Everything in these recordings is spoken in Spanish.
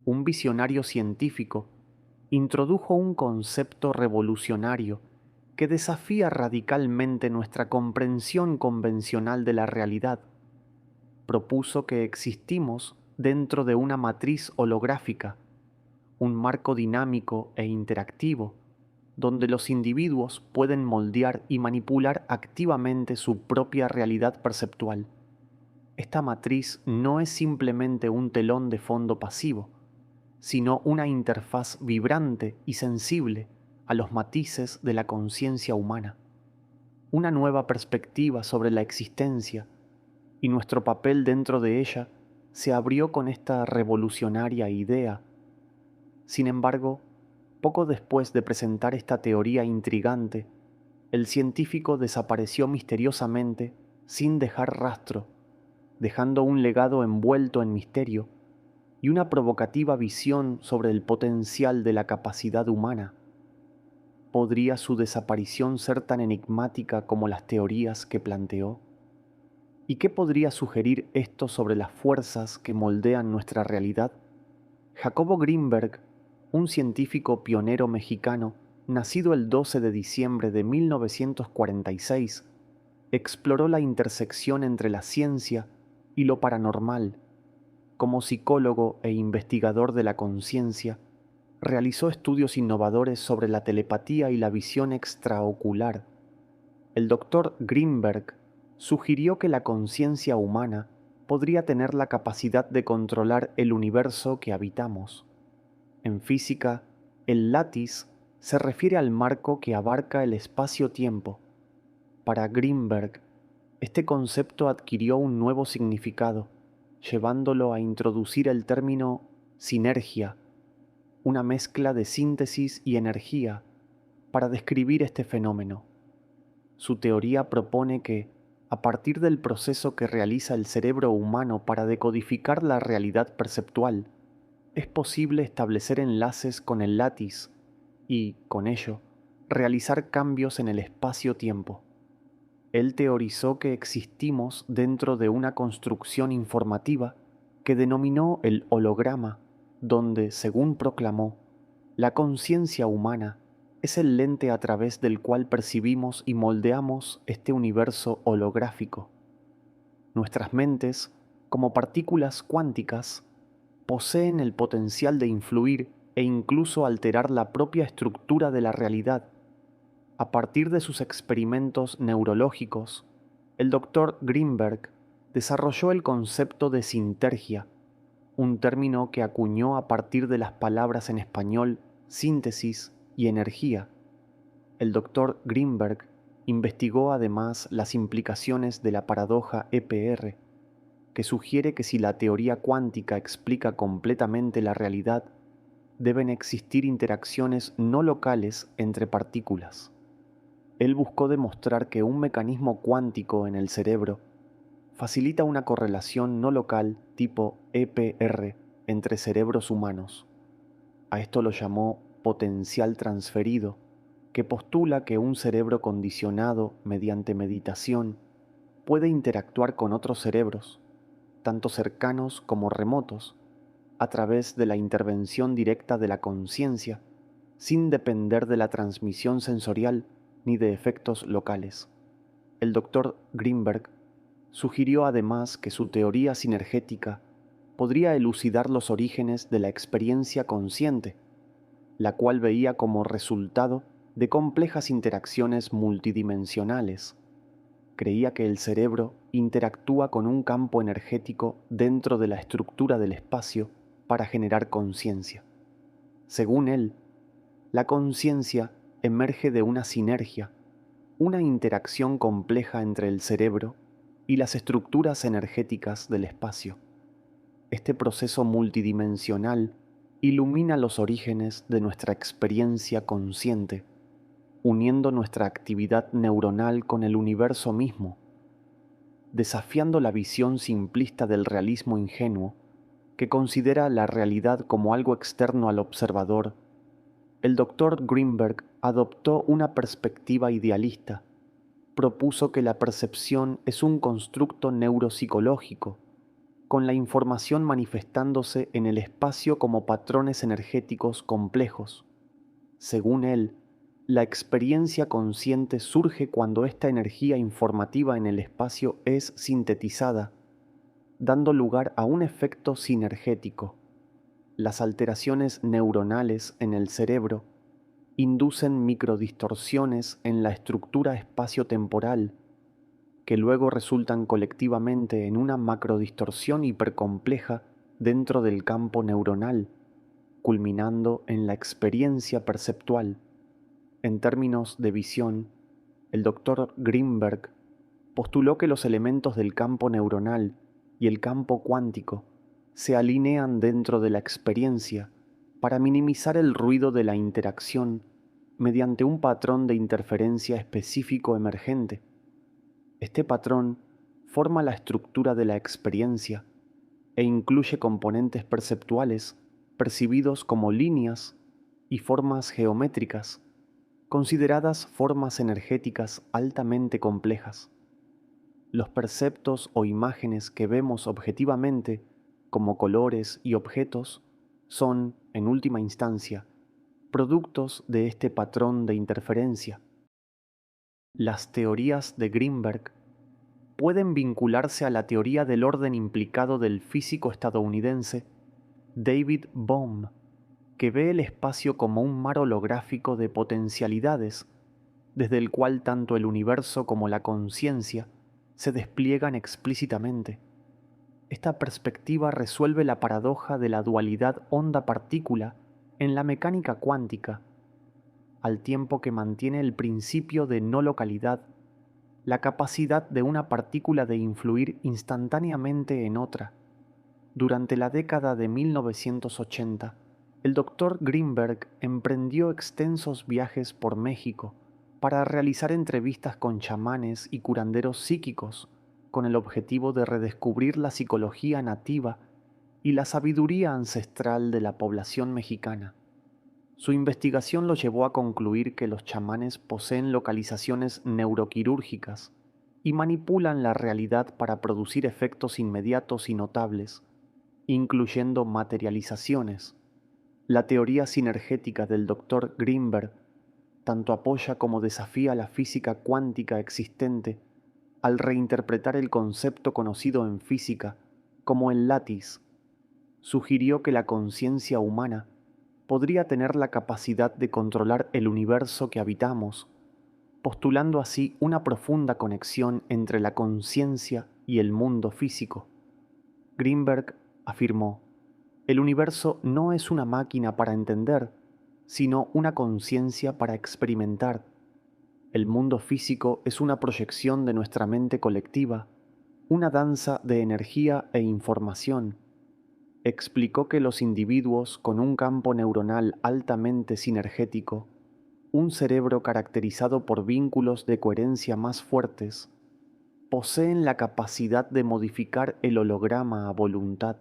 un visionario científico, introdujo un concepto revolucionario que desafía radicalmente nuestra comprensión convencional de la realidad. Propuso que existimos dentro de una matriz holográfica, un marco dinámico e interactivo, donde los individuos pueden moldear y manipular activamente su propia realidad perceptual. Esta matriz no es simplemente un telón de fondo pasivo, sino una interfaz vibrante y sensible a los matices de la conciencia humana, una nueva perspectiva sobre la existencia y nuestro papel dentro de ella se abrió con esta revolucionaria idea. Sin embargo, poco después de presentar esta teoría intrigante, el científico desapareció misteriosamente sin dejar rastro, dejando un legado envuelto en misterio y una provocativa visión sobre el potencial de la capacidad humana. ¿Podría su desaparición ser tan enigmática como las teorías que planteó? ¿Y qué podría sugerir esto sobre las fuerzas que moldean nuestra realidad? Jacobo Grinberg, un científico pionero mexicano, nacido el 12 de diciembre de 1946, exploró la intersección entre la ciencia y lo paranormal. Como psicólogo e investigador de la conciencia, realizó estudios innovadores sobre la telepatía y la visión extraocular. El doctor Grinberg sugirió que la conciencia humana podría tener la capacidad de controlar el universo que habitamos. En física, el látiz se refiere al marco que abarca el espacio-tiempo. Para Grinberg, este concepto adquirió un nuevo significado, llevándolo a introducir el término sinergia, una mezcla de síntesis y energía, para describir este fenómeno. Su teoría propone que, a partir del proceso que realiza el cerebro humano para decodificar la realidad perceptual, es posible establecer enlaces con el látiz y, con ello, realizar cambios en el espacio-tiempo. Él teorizó que existimos dentro de una construcción informativa que denominó el holograma, donde, según proclamó, la conciencia humana es el lente a través del cual percibimos y moldeamos este universo holográfico. Nuestras mentes, como partículas cuánticas, poseen el potencial de influir e incluso alterar la propia estructura de la realidad. A partir de sus experimentos neurológicos, el doctor Grinberg desarrolló el concepto de sintergia, un término que acuñó a partir de las palabras en español síntesis y energía. El doctor Grinberg investigó además las implicaciones de la paradoja EPR, que sugiere que si la teoría cuántica explica completamente la realidad, deben existir interacciones no locales entre partículas. Él buscó demostrar que un mecanismo cuántico en el cerebro facilita una correlación no local tipo EPR entre cerebros humanos. A esto lo llamó potencial transferido, que postula que un cerebro condicionado mediante meditación puede interactuar con otros cerebros, tanto cercanos como remotos, a través de la intervención directa de la conciencia, sin depender de la transmisión sensorial ni de efectos locales. El doctor Grinberg sugirió además que su teoría sinergética podría elucidar los orígenes de la experiencia consciente, la cual veía como resultado de complejas interacciones multidimensionales. Creía que el cerebro interactúa con un campo energético dentro de la estructura del espacio para generar conciencia. Según él, la conciencia emerge de una sinergia, una interacción compleja entre el cerebro y las estructuras energéticas del espacio. Este proceso multidimensional ilumina los orígenes de nuestra experiencia consciente, uniendo nuestra actividad neuronal con el universo mismo, desafiando la visión simplista del realismo ingenuo que considera la realidad como algo externo al observador. El doctor Grinberg adoptó una perspectiva idealista. Propuso que la percepción es un constructo neuropsicológico, con la información manifestándose en el espacio como patrones energéticos complejos. Según él, la experiencia consciente surge cuando esta energía informativa en el espacio es sintetizada, dando lugar a un efecto sinergético. Las alteraciones neuronales en el cerebro inducen microdistorsiones en la estructura espaciotemporal, que luego resultan colectivamente en una macrodistorsión hipercompleja dentro del campo neuronal, culminando en la experiencia perceptual. En términos de visión, el Dr. Greenberg postuló que los elementos del campo neuronal y el campo cuántico se alinean dentro de la experiencia para minimizar el ruido de la interacción mediante un patrón de interferencia específico emergente. Este patrón forma la estructura de la experiencia e incluye componentes perceptuales percibidos como líneas y formas geométricas, consideradas formas energéticas altamente complejas. Los perceptos o imágenes que vemos objetivamente, como colores y objetos, son, en última instancia, productos de este patrón de interferencia. Las teorías de Greenberg pueden vincularse a la teoría del orden implicado del físico estadounidense David Bohm, que ve el espacio como un mar holográfico de potencialidades, desde el cual tanto el universo como la conciencia se despliegan explícitamente. Esta perspectiva resuelve la paradoja de la dualidad onda-partícula en la mecánica cuántica, al tiempo que mantiene el principio de no localidad, la capacidad de una partícula de influir instantáneamente en otra. Durante la década de 1980, el Dr. Greenberg emprendió extensos viajes por México para realizar entrevistas con chamanes y curanderos psíquicos, con el objetivo de redescubrir la psicología nativa y la sabiduría ancestral de la población mexicana. Su investigación lo llevó a concluir que los chamanes poseen localizaciones neuroquirúrgicas y manipulan la realidad para producir efectos inmediatos y notables, incluyendo materializaciones. La teoría sinergética del Dr. Greenberg tanto apoya como desafía la física cuántica existente al reinterpretar el concepto conocido en física como el látiz. Sugirió que la conciencia humana podría tener la capacidad de controlar el universo que habitamos, postulando así una profunda conexión entre la conciencia y el mundo físico. Greenberg afirmó: el universo no es una máquina para entender, sino una conciencia para experimentar. El mundo físico es una proyección de nuestra mente colectiva, una danza de energía e información. Explicó que los individuos con un campo neuronal altamente sinergético, un cerebro caracterizado por vínculos de coherencia más fuertes, poseen la capacidad de modificar el holograma a voluntad,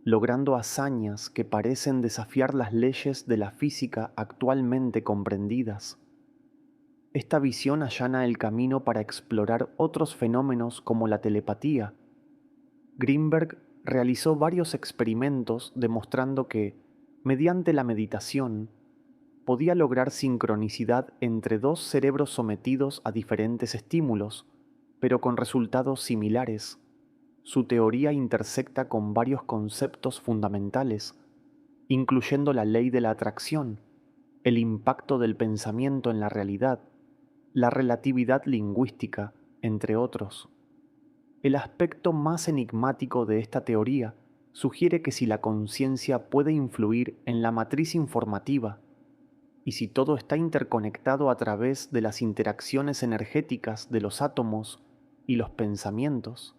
logrando hazañas que parecen desafiar las leyes de la física actualmente comprendidas. Esta visión allana el camino para explorar otros fenómenos como la telepatía. Greenberg realizó varios experimentos demostrando que, mediante la meditación, podía lograr sincronicidad entre dos cerebros sometidos a diferentes estímulos, pero con resultados similares. Su teoría intersecta con varios conceptos fundamentales, incluyendo la ley de la atracción, el impacto del pensamiento en la realidad, la relatividad lingüística, entre otros. El aspecto más enigmático de esta teoría sugiere que si la conciencia puede influir en la matriz informativa, y si todo está interconectado a través de las interacciones energéticas de los átomos y los pensamientos,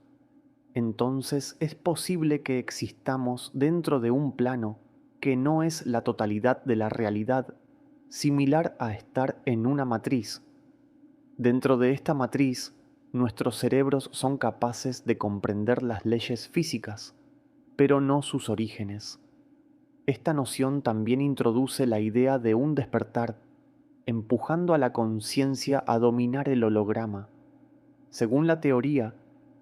entonces es posible que existamos dentro de un plano que no es la totalidad de la realidad, similar a estar en una matriz. Dentro de esta matriz, nuestros cerebros son capaces de comprender las leyes físicas, pero no sus orígenes. Esta noción también introduce la idea de un despertar, empujando a la conciencia a dominar el holograma. Según la teoría,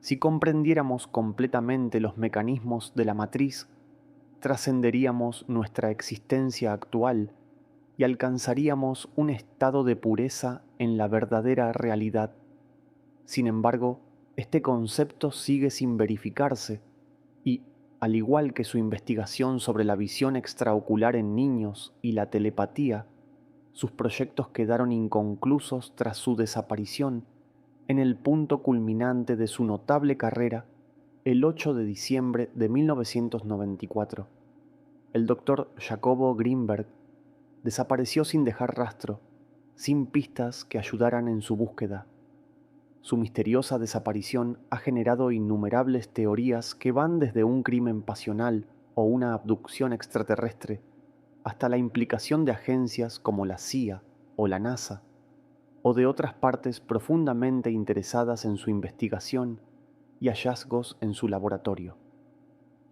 Si comprendiéramos completamente los mecanismos de la matriz, trascenderíamos nuestra existencia actual y alcanzaríamos un estado de pureza en la verdadera realidad. Sin embargo, este concepto sigue sin verificarse y, al igual que su investigación sobre la visión extraocular en niños y la telepatía, sus proyectos quedaron inconclusos tras su desaparición en el punto culminante de su notable carrera el 8 de diciembre de 1994. El doctor Jacobo Greenberg desapareció sin dejar rastro, sin pistas que ayudaran en su búsqueda. Su misteriosa desaparición ha generado innumerables teorías que van desde un crimen pasional o una abducción extraterrestre hasta la implicación de agencias como la CIA o la NASA, o de otras partes profundamente interesadas en su investigación y hallazgos en su laboratorio.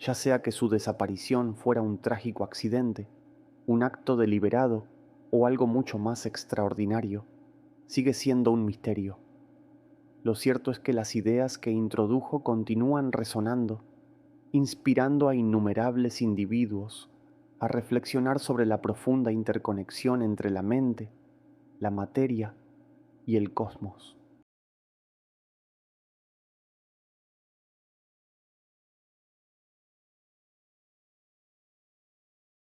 Ya sea que su desaparición fuera un trágico accidente, un acto deliberado o algo mucho más extraordinario, sigue siendo un misterio. Lo cierto es que las ideas que introdujo continúan resonando, inspirando a innumerables individuos a reflexionar sobre la profunda interconexión entre la mente, la materia y el cosmos.